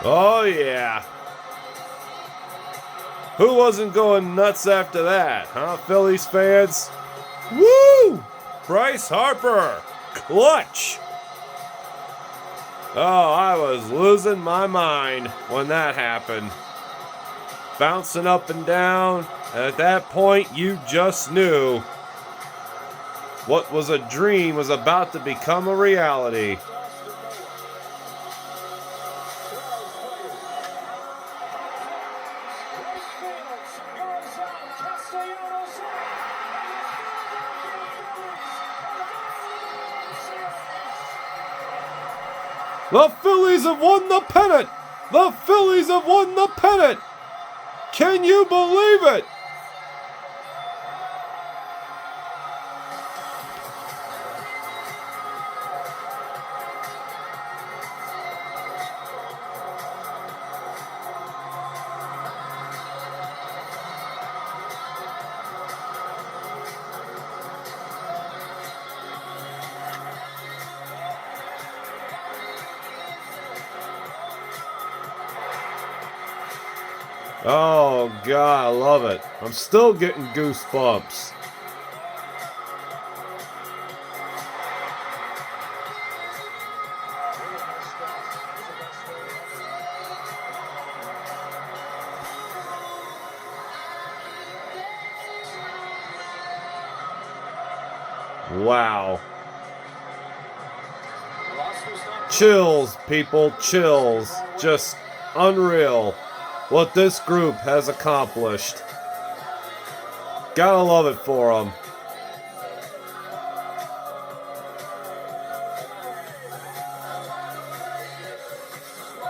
Oh, yeah. Who wasn't going nuts after that, huh, Phillies fans? Woo! Bryce Harper, clutch. Oh, I was losing my mind when that happened. Bouncing up and down, and at that point, you just knew what was a dream was about to become a reality. The Phillies have won the pennant! The Phillies have won the pennant! Can you believe it? Oh, God, I love it. I'm still getting goosebumps. Wow. Chills, people, chills. Just unreal what this group has accomplished. Gotta love it for them.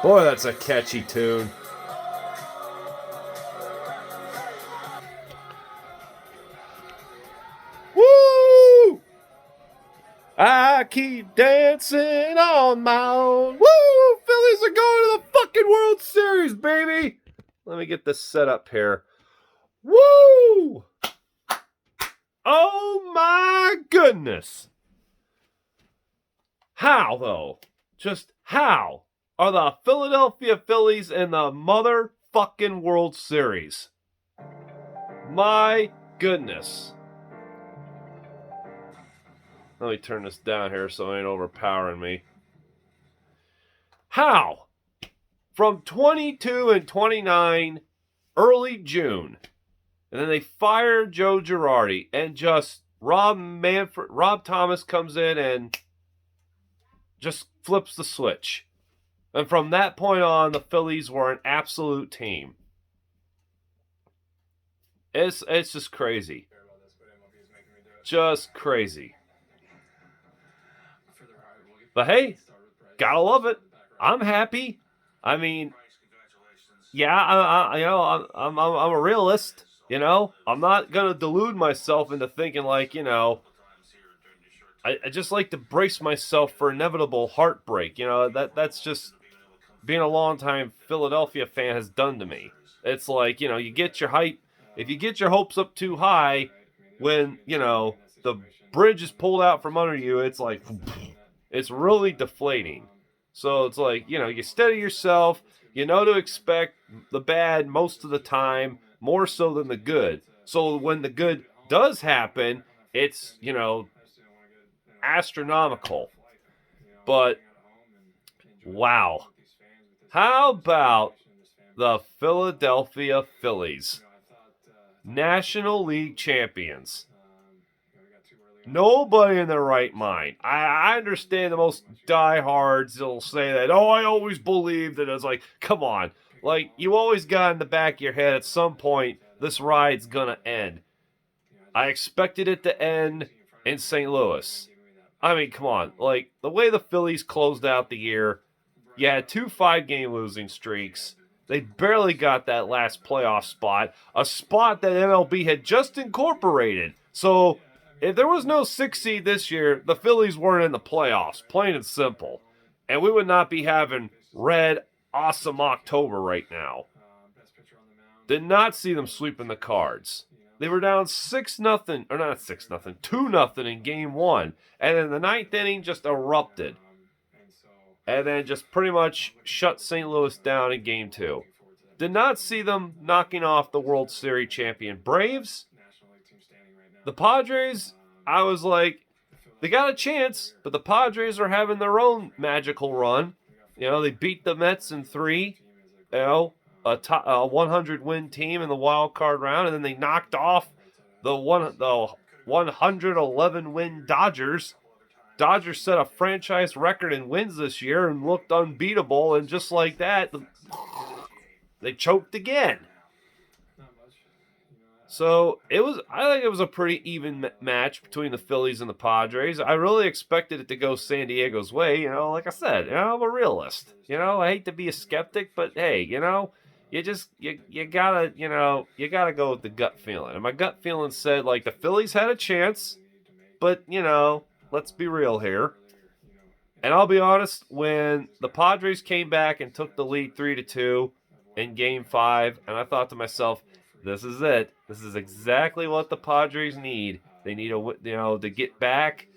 Boy, that's a catchy tune. Woo! I keep dancing on my own. Woo! Phillies are going to the fucking World Series, baby! Let me get this set up here. Woo! Oh my goodness! How, though? Just how are the Philadelphia Phillies in the motherfucking World Series? My goodness. Let me turn this down here so it ain't overpowering me. How? From 22 and 29, early June, and then they fire Joe Girardi, and just Rob Thomas comes in and just flips the switch. And from that point on, the Phillies were an absolute team. It's just crazy. Just crazy. But hey, gotta love it. I'm happy. I mean, yeah, I'm a realist. You know, I'm not gonna delude myself into thinking like, you know, I just like to brace myself for inevitable heartbreak. You know, that's just being a longtime Philadelphia fan has done to me. It's like, you know, you get your hype. If you get your hopes up too high, when, you know, the bridge is pulled out from under you, it's like, it's really deflating. So it's like, you know, you steady yourself. You know to expect the bad most of the time, more so than the good. So when the good does happen, it's, you know, astronomical. But, wow. How about the Philadelphia Phillies? National League champions. Nobody in their right mind. I understand the most diehards will say that, oh, I always believed it. It's like, come on. Like, you always got in the back of your head at some point, this ride's going to end. I expected it to end in St. Louis. I mean, come on. Like, the way the Phillies closed out the year, you had 2 5-game losing streaks. They barely got that last playoff spot, a spot that MLB had just incorporated. So, if there was no 6 seed this year, the Phillies weren't in the playoffs, plain and simple. And we would not be having red, awesome October right now. Did not see them sweeping the Cards. They were down 6-0, or not 6-0, 2-0 in game one. And then the ninth inning just erupted. And then just pretty much shut St. Louis down in game two. Did not see them knocking off the World Series champion Braves. The Padres, I was like, they got a chance, but the Padres are having their own magical run. They beat the Mets in 3, a 100-win team in the wild card round, and then they knocked off the 111-win Dodgers. Dodgers set a franchise record in wins this year and looked unbeatable, and just like that, they choked again. So I think it was a pretty even match between the Phillies and the Padres. I really expected it to go San Diego's way. Like I said, I'm a realist. I hate to be a skeptic, but hey, you gotta go with the gut feeling. And my gut feeling said like the Phillies had a chance, but let's be real here. And I'll be honest, when the Padres came back and took the lead 3-2 in Game 5, and I thought to myself, this is it. This is exactly what the Padres need. They need to get back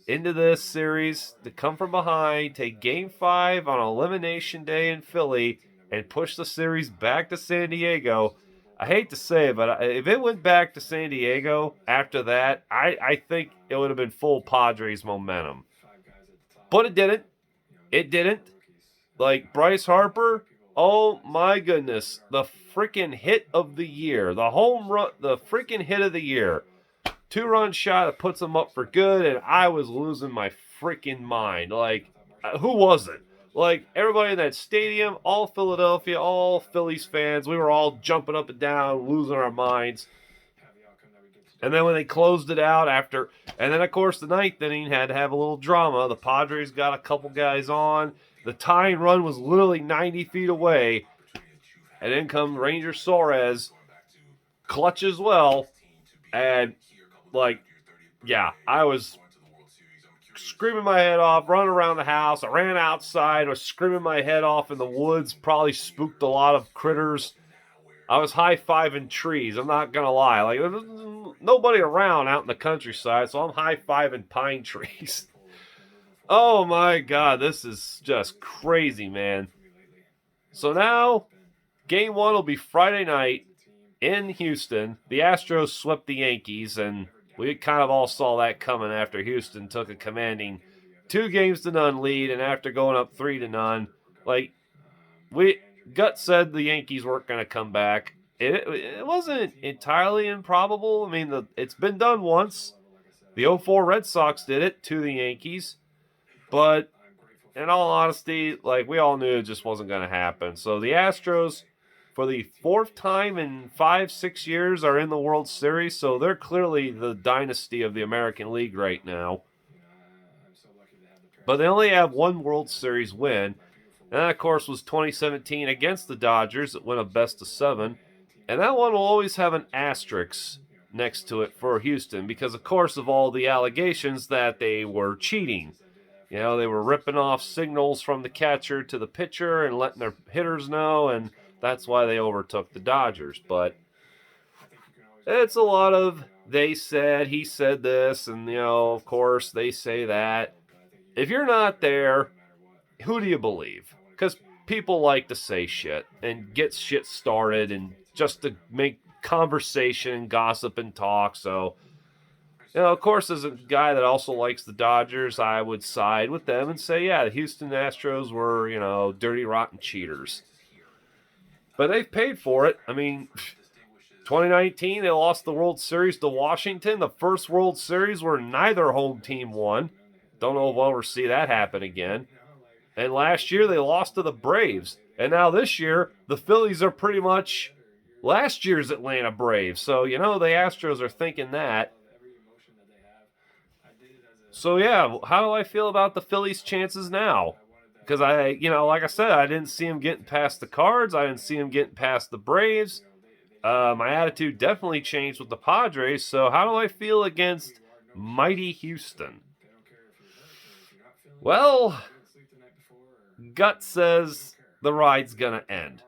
into this series, to come from behind, take Game 5 on Elimination Day in Philly, and push the series back to San Diego. I hate to say it, but if it went back to San Diego after that, I think it would have been full Padres momentum. But it didn't. It didn't. Like Bryce Harper, oh my goodness, the freaking hit of the year, the home run, the freaking hit of the year. 2-run shot that puts him up for good, and I was losing my freaking mind. Like, who wasn't? Like, everybody in that stadium, all Philadelphia, all Phillies fans, we were all jumping up and down, losing our minds. And then when they closed it out and then of course the ninth inning had to have a little drama. The Padres got a couple guys on. The tying run was literally 90 feet away. And in comes Ranger Suarez, clutch as well. And, I was screaming my head off, running around the house. I ran outside, was screaming my head off in the woods, probably spooked a lot of critters. I was high-fiving trees, I'm not going to lie. Like, there's nobody around out in the countryside, so I'm high-fiving pine trees. Oh my God, this is just crazy, man. So now, Game 1 will be Friday night in Houston. The Astros swept the Yankees, and we kind of all saw that coming after Houston took a commanding 2-0 lead, and after going up 3-0, Gut said the Yankees weren't going to come back. It wasn't entirely improbable. I mean, it's been done once. The 2004 Red Sox did it to the Yankees. But in all honesty, we all knew it just wasn't going to happen. So the Astros, for the 4th time in 5-6 years, are in the World Series. So they're clearly the dynasty of the American League right now. But they only have one World Series win. And that, of course, was 2017 against the Dodgers that went a best-of-7. And that one will always have an asterisk next to it for Houston because, of course, of all the allegations that they were cheating. They were ripping off signals from the catcher to the pitcher and letting their hitters know, and that's why they overtook the Dodgers. But it's a lot of they said, he said this, and, of course, they say that. If you're not there, who do you believe? Because people like to say shit and get shit started and just to make conversation and gossip and talk. So, of course, as a guy that also likes the Dodgers, I would side with them and say, yeah, the Houston Astros were, dirty, rotten cheaters. But they've paid for it. I mean, 2019, they lost the World Series to Washington. The first World Series where neither home team won. Don't know if we'll ever see that happen again. And last year, they lost to the Braves. And now this year, the Phillies are pretty much last year's Atlanta Braves. So, the Astros are thinking that. So, yeah, how do I feel about the Phillies' chances now? Because like I said, I didn't see them getting past the Cards. I didn't see them getting past the Braves. My attitude definitely changed with the Padres. So, how do I feel against mighty Houston? Well, Gut says the ride's going to end.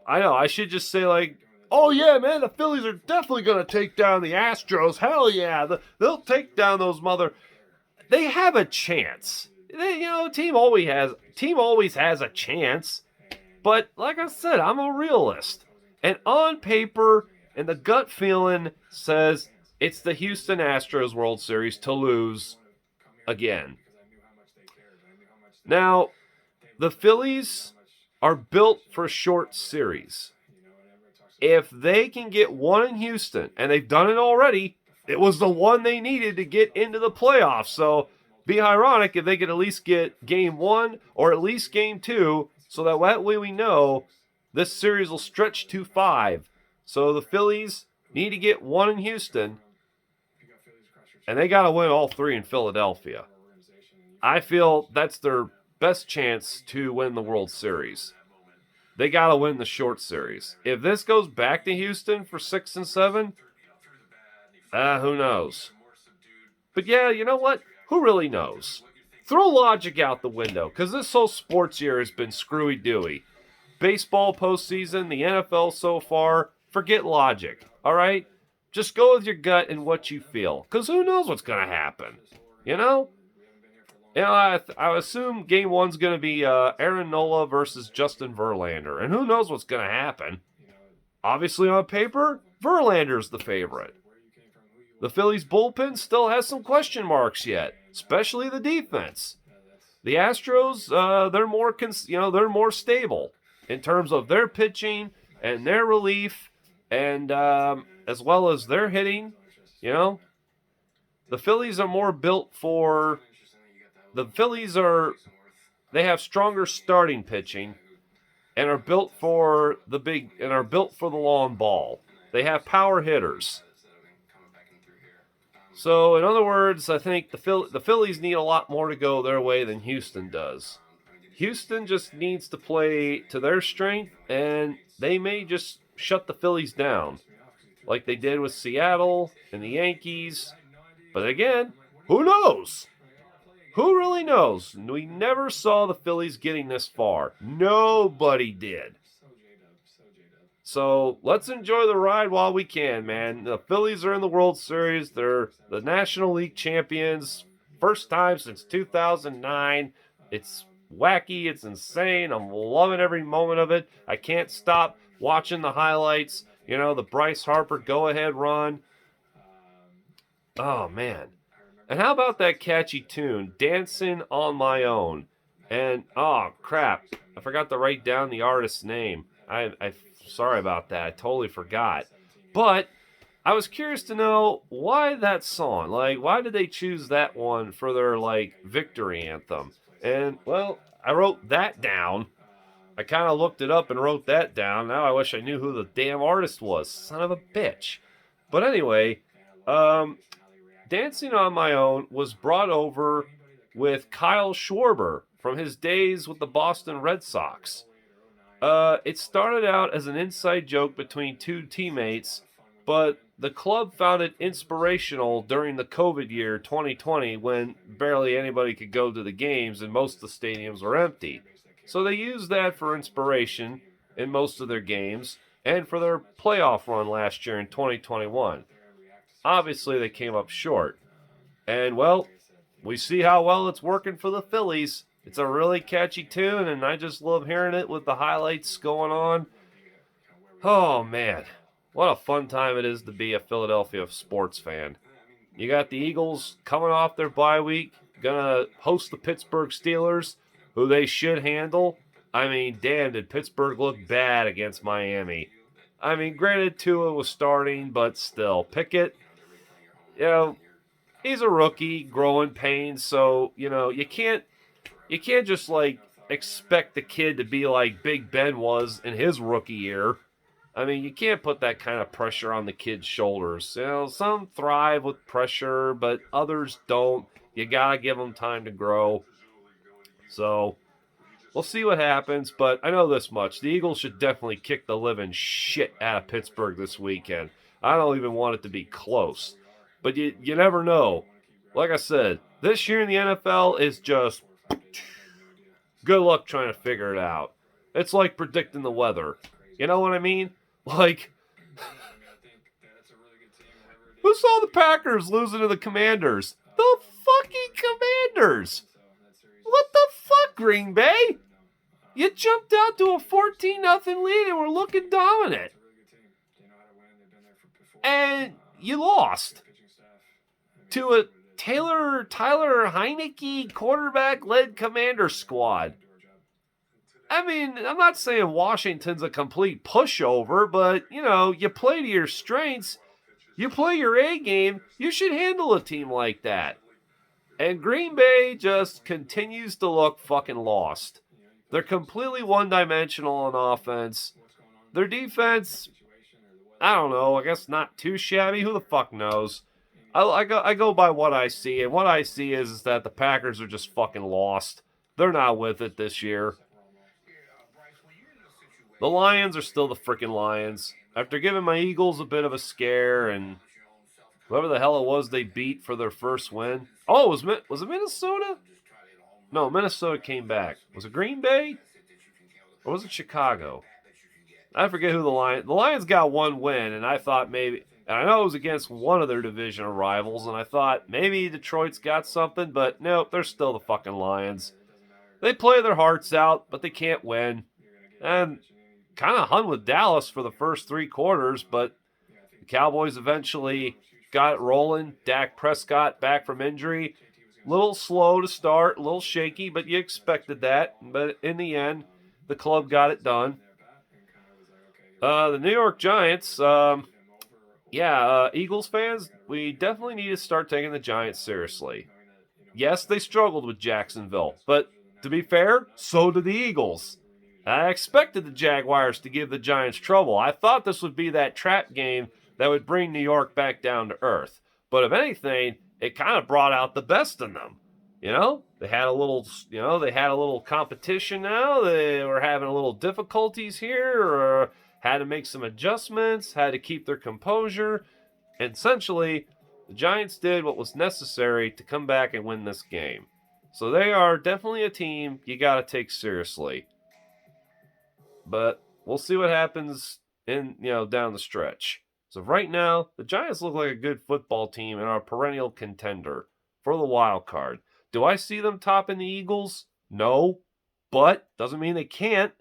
I know. I should just say, like, oh, yeah, man, the Phillies are definitely going to take down the Astros. Hell yeah. They'll take down those mother. They have a chance. Team always has a chance. But like I said, I'm a realist. And on paper, and the gut feeling says it's the Houston Astros World Series to lose again. Now, the Phillies are built for short series. If they can get one in Houston, and they've done it already, it was the one they needed to get into the playoffs. So, be ironic if they could at least get game one or at least game two, so that way we know this series will stretch to 5. So the Phillies need to get one in Houston, and they got to win all 3 in Philadelphia. I feel that's their best chance to win the World Series. They got to win the short series. If this goes back to Houston for 6 and 7, who knows? But yeah, you know what? Who really knows? Throw logic out the window, because this whole sports year has been screwy-dooey. Baseball postseason, the NFL so far, forget logic, all right? Just go with your gut and what you feel, because who knows what's going to happen, you know? I assume game 1's going to be Aaron Nola versus Justin Verlander, and who knows what's going to happen. Obviously, on paper, Verlander's the favorite. The Phillies bullpen still has some question marks yet, especially the defense. The Astros, they're more stable in terms of their pitching and their relief, and as well as their hitting. The Phillies are more built for. They have stronger starting pitching, and are built for the long ball. They have power hitters. So, in other words, I think the Phillies need a lot more to go their way than Houston does. Houston just needs to play to their strength, and they may just shut the Phillies down, like they did with Seattle and the Yankees. But again, who knows? Who really knows? We never saw the Phillies getting this far. Nobody did. So let's enjoy the ride while we can, man. The Phillies are in the World Series. They're the National League champions. First time since 2009. It's wacky. It's insane. I'm loving every moment of it. I can't stop watching the highlights. The Bryce Harper go-ahead run. Oh, man. And how about that catchy tune, Dancing on My Own? And, oh, crap. I forgot to write down the artist's name. I sorry about that. I totally forgot. But I was curious to know why that song. Like, why did they choose that one for their, victory anthem? And, well, I wrote that down. I kind of looked it up and wrote that down. Now I wish I knew who the damn artist was. Son of a bitch. But anyway, Dancing on My Own was brought over with Kyle Schwarber from his days with the Boston Red Sox. It started out as an inside joke between two teammates, but the club found it inspirational during the COVID year 2020 when barely anybody could go to the games and most of the stadiums were empty. So they used that for inspiration in most of their games and for their playoff run last year in 2021. Obviously, they came up short. And, well, we see how well it's working for the Phillies. It's a really catchy tune, and I just love hearing it with the highlights going on. Oh, man. What a fun time it is to be a Philadelphia sports fan. You got the Eagles coming off their bye week, gonna host the Pittsburgh Steelers, who they should handle. I mean, damn, did Pittsburgh look bad against Miami. I mean, granted, Tua was starting, but still. Pickett, he's a rookie, growing pains, so, you can't just, expect the kid to be like Big Ben was in his rookie year. I mean, you can't put that kind of pressure on the kid's shoulders. Some thrive with pressure, but others don't. You gotta give them time to grow. So, we'll see what happens, but I know this much. The Eagles should definitely kick the living shit out of Pittsburgh this weekend. I don't even want it to be close. But you never know. Like I said, this year in the NFL is just good luck trying to figure it out. It's like predicting the weather. You know what I mean? Like, who saw the Packers losing to the Commanders? The fucking Commanders! What the fuck, Green Bay? You jumped out to a 14-0 lead and were looking dominant. And you lost to a Tyler Heineke quarterback-led Commander squad. I mean, I'm not saying Washington's a complete pushover, but, you know, you play to your strengths. You play your A game, you should handle a team like that. And Green Bay just continues to look fucking lost. They're completely one-dimensional on offense. Their defense, I don't know, I guess not too shabby. Who the fuck knows? I go by what I see, and what I see is that the Packers are just fucking lost. They're not with it this year. The Lions are still the freaking Lions. After giving my Eagles a bit of a scare and whoever the hell it was they beat for their first win. Oh, was it Minnesota? No, Minnesota came back. Was it Green Bay? Or was it Chicago? I forget who the Lions... The Lions got one win, and I thought maybe... And I know it was against one of their divisional rivals, and I thought maybe Detroit's got something, but nope, they're still the fucking Lions. They play their hearts out, but they can't win. And kind of hung with Dallas for the first 3 quarters, but the Cowboys eventually got it rolling. Dak Prescott back from injury. A little slow to start, a little shaky, but you expected that. But in the end, the club got it done. The New York Giants, Eagles fans, we definitely need to start taking the Giants seriously. Yes, they struggled with Jacksonville, but to be fair, so did the Eagles. I expected the Jaguars to give the Giants trouble. I thought this would be that trap game that would bring New York back down to earth. But if anything, it kind of brought out the best in them. You know, they had a little competition now. They were having a little difficulties here, or had to make some adjustments, had to keep their composure. And essentially, the Giants did what was necessary to come back and win this game. So they are definitely a team you got to take seriously. But we'll see what happens down the stretch. So right now, the Giants look like a good football team and are a perennial contender for the wild card. Do I see them topping the Eagles? No, but doesn't mean they can't.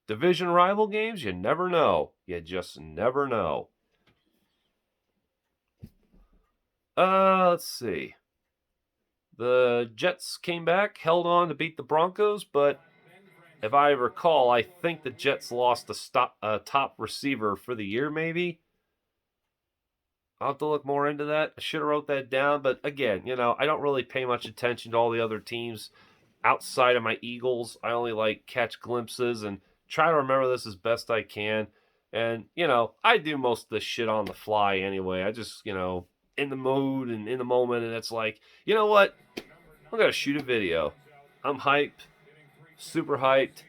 Division rival games, you never know. You just never know. Let's see. The Jets came back, held on to beat the Broncos, but if I recall, I think the Jets lost a top receiver for the year, maybe. I'll have to look more into that. I should have wrote that down, but again, I don't really pay much attention to all the other teams outside of my Eagles. I only catch glimpses and try to remember this as best I can. And, I do most of this shit on the fly anyway. I just, in the mood and in the moment, and it's like, you know what? I'm going to shoot a video. I'm hyped. Super hyped,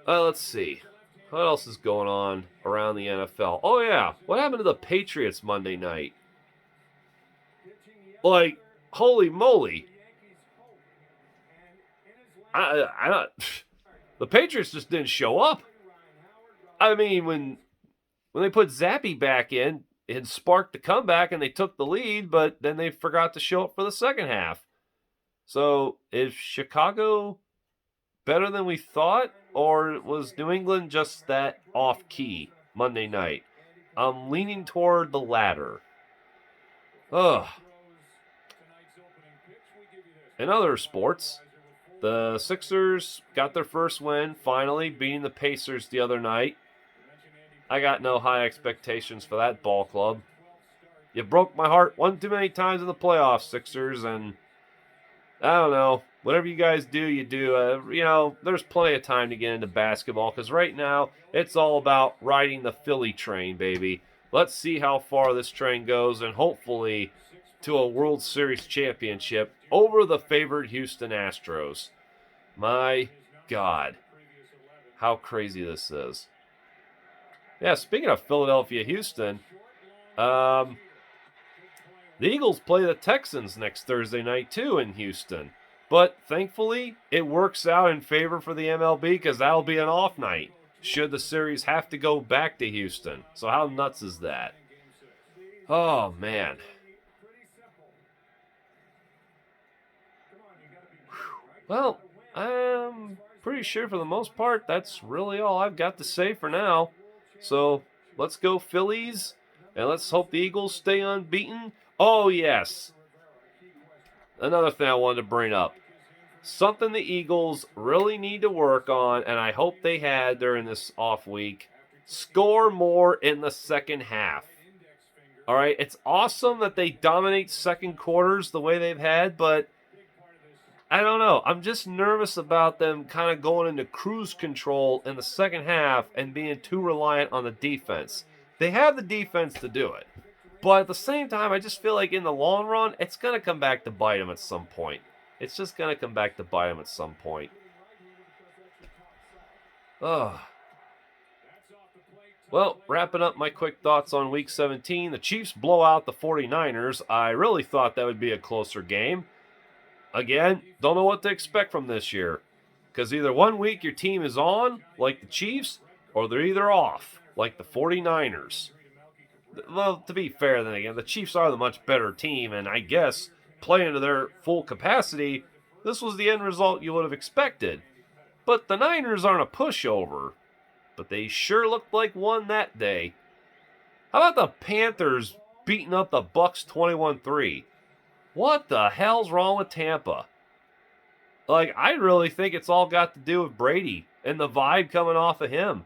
let's see. What else is going on around the NFL? Oh, yeah. What happened to the Patriots Monday night? Holy moly. The Patriots just didn't show up. I mean, when they put Zappy back in, it sparked the comeback and they took the lead, but then they forgot to show up for the second half. So, is Chicago better than we thought, or was New England just that off-key Monday night? I'm leaning toward the latter. Ugh. In other sports, the Sixers got their first win, finally, beating the Pacers the other night. I got no high expectations for that ball club. You broke my heart one too many times in the playoffs, Sixers, and I don't know. Whatever you guys do, you do. There's plenty of time to get into basketball because right now it's all about riding the Philly train, baby. Let's see how far this train goes and hopefully to a World Series championship over the favored Houston Astros. My God, how crazy this is. Yeah, speaking of Philadelphia, Houston, the Eagles play the Texans next Thursday night, too, in Houston. But thankfully, it works out in favor for the MLB because that'll be an off night. should the series have to go back to Houston. So how nuts is that? Oh, man. Well, I'm pretty sure for the most part that's really all I've got to say for now. So let's go Phillies, and let's hope the Eagles stay unbeaten. Oh, yes. Another thing I wanted to bring up. Something the Eagles really need to work on, and I hope they had during this off week, score more in the second half. All right, it's awesome that they dominate second quarters the way they've had, but I don't know. I'm just nervous about them kind of going into cruise control in the second half and being too reliant on the defense. They have the defense to do it. But at the same time, I just feel like in the long run, it's going to come back to bite them at some point. It's just going to come back to bite them at some point. Ugh. Well, wrapping up my quick thoughts on Week 17, the Chiefs blow out the 49ers. I really thought that would be a closer game. Again, don't know what to expect from this year. Because either one week your team is on, like the Chiefs, or they're either off, like the 49ers. Well, to be fair, then again, the Chiefs are the much better team, and I guess playing to their full capacity, this was the end result you would have expected. But the Niners aren't a pushover. But they sure looked like one that day. How about the Panthers beating up the Bucs 21-3? What the hell's wrong with Tampa? Like, I really think it's all got to do with Brady and the vibe coming off of him.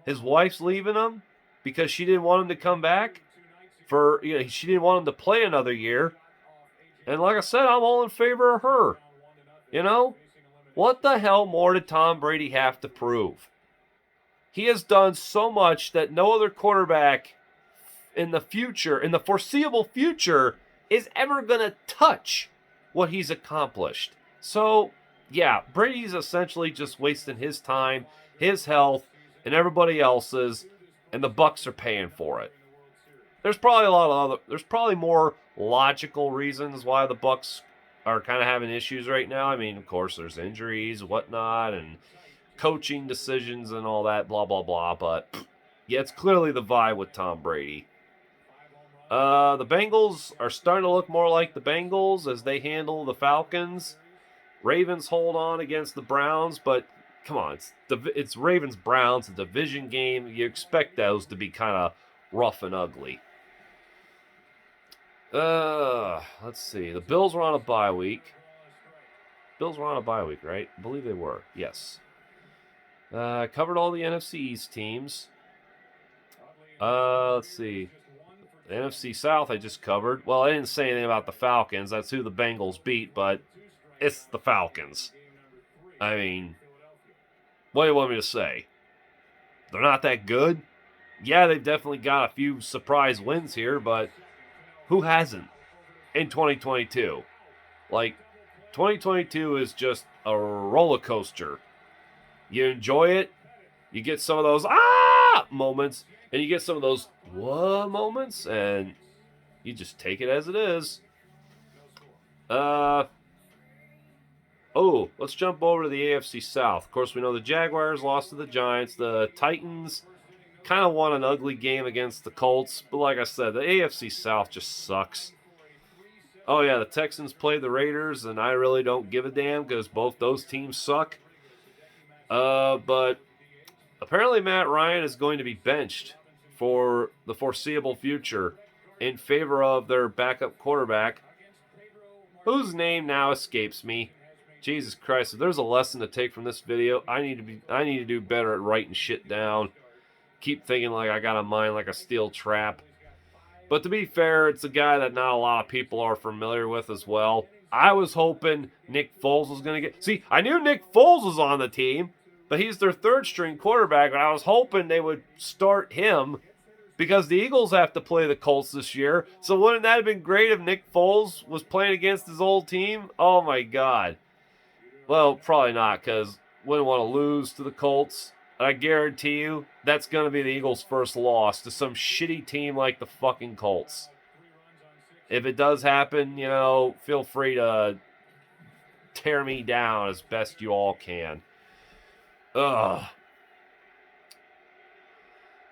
His wife's leaving him because she didn't want him to come back. She didn't want him to play another year. And like I said, I'm all in favor of her. You know? What the hell more did Tom Brady have to prove? He has done so much that no other quarterback in the future, in the foreseeable future, is ever going to touch what he's accomplished. So, yeah, Brady's essentially just wasting his time, his health, and everybody else's, and the Bucs are paying for it. There's probably more logical reasons why the Bucs are kind of having issues right now. I mean, of course, there's injuries, whatnot, and coaching decisions and all that, blah, blah, blah. But, yeah, it's clearly the vibe with Tom Brady. The Bengals are starting to look more like the Bengals as they handle the Falcons. Ravens hold on against the Browns, but come on, it's Ravens-Browns, a division game. You expect those to be kind of rough and ugly. Let's see. The Bills were on a bye week. Right? I believe they were. Yes. Covered all the NFC East teams. Let's see. The NFC South I just covered. Well, I didn't say anything about the Falcons. That's who the Bengals beat, but it's the Falcons. I mean, what do you want me to say? They're not that good? Yeah, they've definitely got a few surprise wins here, but who hasn't in 2022? Like, 2022 is just a roller coaster. You enjoy it, you get some of those moments, and you get some of those what moments, and you just take it as it is. Let's jump over to the AFC South. Of course, we know the Jaguars lost to the Giants. The Titans kind of won an ugly game against the Colts, but like I said, the AFC South just sucks. Oh yeah, the Texans played the Raiders, and I really don't give a damn because both those teams suck. But apparently Matt Ryan is going to be benched for the foreseeable future in favor of their backup quarterback, whose name now escapes me. Jesus Christ, if there's a lesson to take from this video, I need to do better at writing shit down. Keep thinking like I got a mind like a steel trap. But to be fair, it's a guy that not a lot of people are familiar with as well. I was hoping Nick Foles was going to get... See, I knew Nick Foles was on the team, but he's their third-string quarterback, and I was hoping they would start him because the Eagles have to play the Colts this year. So wouldn't that have been great if Nick Foles was playing against his old team? Oh, my God. Well, probably not, because wouldn't want to lose to the Colts. I guarantee you that's going to be the Eagles' first loss to some shitty team like the fucking Colts. If it does happen, feel free to tear me down as best you all can. Ugh.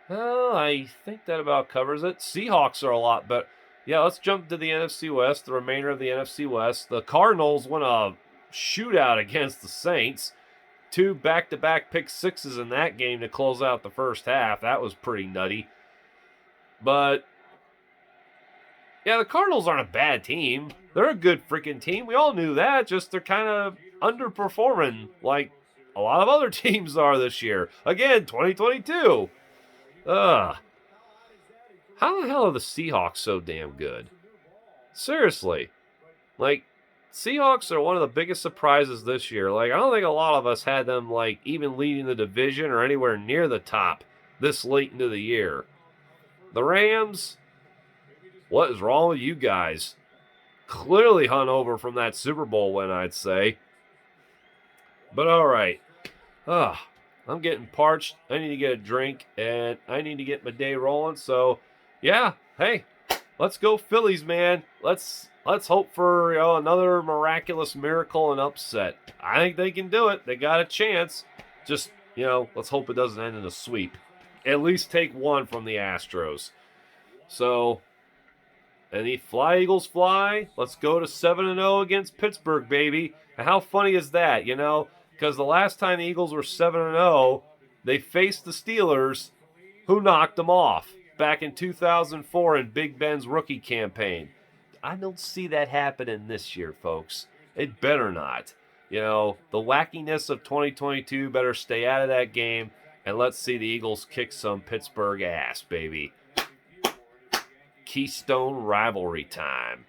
Well, I think that about covers it. Seahawks are a lot better. Yeah, let's jump to the NFC West, the remainder of the NFC West. The Cardinals won a shootout against the Saints. 2 back-to-back pick sixes in that game to close out the first half. That was pretty nutty. But, yeah, the Cardinals aren't a bad team. They're a good freaking team. We all knew that. Just they're kind of underperforming like a lot of other teams are this year. Again, 2022. Ugh. How the hell are the Seahawks so damn good? Seriously. Like, Seahawks are one of the biggest surprises this year. Like, I don't think a lot of us had them, like, even leading the division or anywhere near the top this late into the year. The Rams, what is wrong with you guys? Clearly hung over from that Super Bowl win, I'd say. But all right. I'm getting parched. I need to get a drink, and I need to get my day rolling. So, yeah, hey, let's go Phillies, man. Let's hope for another miraculous miracle and upset. I think they can do it. They got a chance. Just let's hope it doesn't end in a sweep. At least take one from the Astros. So, and the Fly Eagles fly. Let's go to 7-0 against Pittsburgh, baby. And how funny is that? Because the last time the Eagles were 7-0, they faced the Steelers, who knocked them off back in 2004 in Big Ben's rookie campaign. I don't see that happening this year, folks. It better not. The wackiness of 2022 better stay out of that game, and let's see the Eagles kick some Pittsburgh ass, baby. Keystone rivalry time.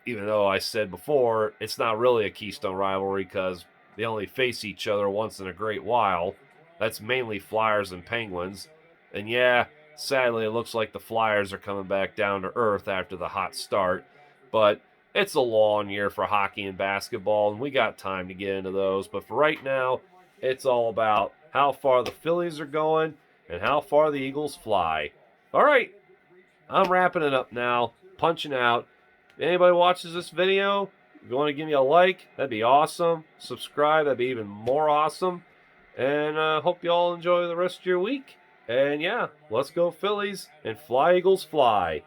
Even though I said before, it's not really a Keystone rivalry because they only face each other once in a great while. That's mainly Flyers and Penguins. And yeah, sadly, it looks like the Flyers are coming back down to earth after the hot start. But it's a long year for hockey and basketball, and we got time to get into those. But for right now, it's all about how far the Phillies are going and how far the Eagles fly. All right, I'm wrapping it up now, punching out. If anybody watches this video, if you want to give me a like, that'd be awesome. Subscribe, that'd be even more awesome. And hope you all enjoy the rest of your week. And yeah, let's go Phillies and Fly Eagles fly.